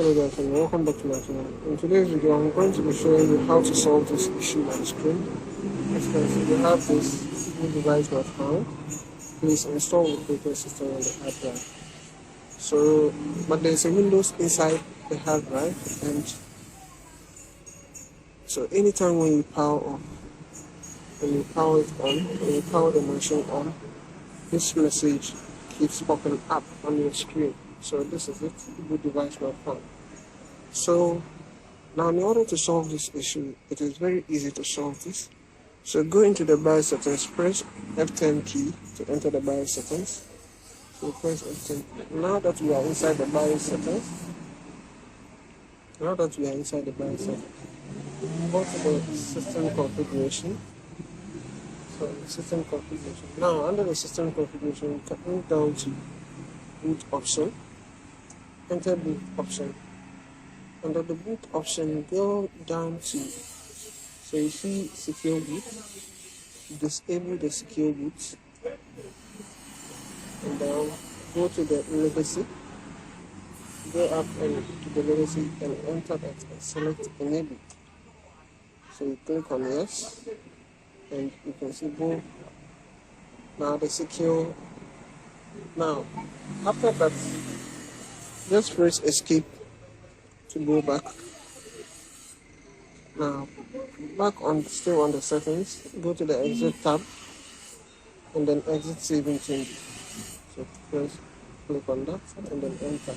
Hello guys, and welcome back to my channel. In today's video, I'm going to be showing you how to solve this issue on the screen. As you can see, we have this new device not found. Please install the operating system on the hard drive. So, but there's a Windows inside the hard drive, and so anytime when you power off, when you power it on, when you power the machine on, this message keeps popping up on your screen. So this is it, boot device not found. So now in order to solve this issue, it is very easy to solve this. So go into the BIOS settings, press F10 key to enter the BIOS settings. So press F10. Now that we are inside the BIOS settings, go to the system configuration. So system configuration. Now under the system configuration, you can move down to boot option. Enter boot option. Under the boot option, go down to, so you see secure boot, disable the secure boot, and then go to the legacy, go up and to the legacy and enter that and select enable. So you click on yes, and you can see boom. Now the secure. Now after that, just press escape to go back. Now still on the settings, go to the exit tab and then exit saving changes. So click on that and then enter.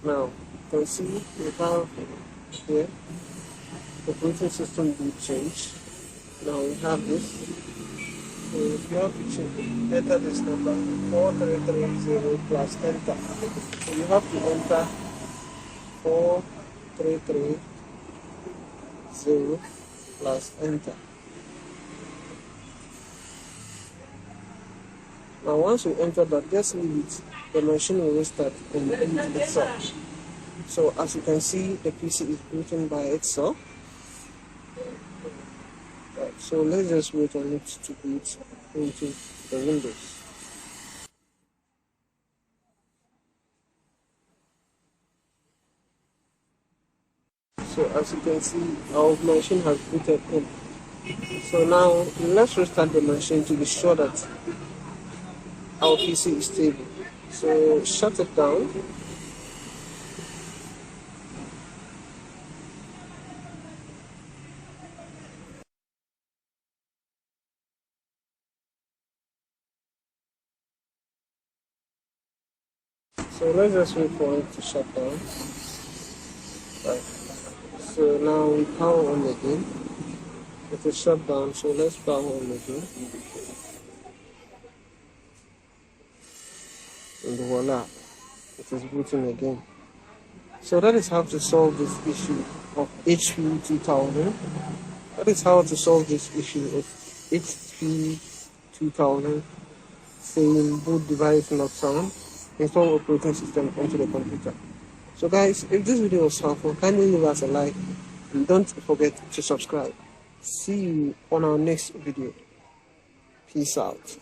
Now you can see we have here operating system boot change. Now we have this. So you have to enter this number 4330 plus enter. So you have to enter 4330 plus enter. Now once you enter that, just leave it. The machine will restart and boot itself. So as you can see, the PC is booting by itself. So let's just wait on it to boot into the Windows. So as you can see, our machine has booted in. So now let's restart the machine to be sure that our PC is stable. So shut it down. So let's just wait for it to shut down. Right. So now we power on again. It is shut down, so let's power on again. And voila, it is booting again. So that is how to solve this issue of HP 2000. That is how to solve this issue of HP 2000 saying boot device not found. Install operating system onto the computer. So guys, if this video was helpful, kindly leave us a like and don't forget to subscribe. See you on our next video. Peace out.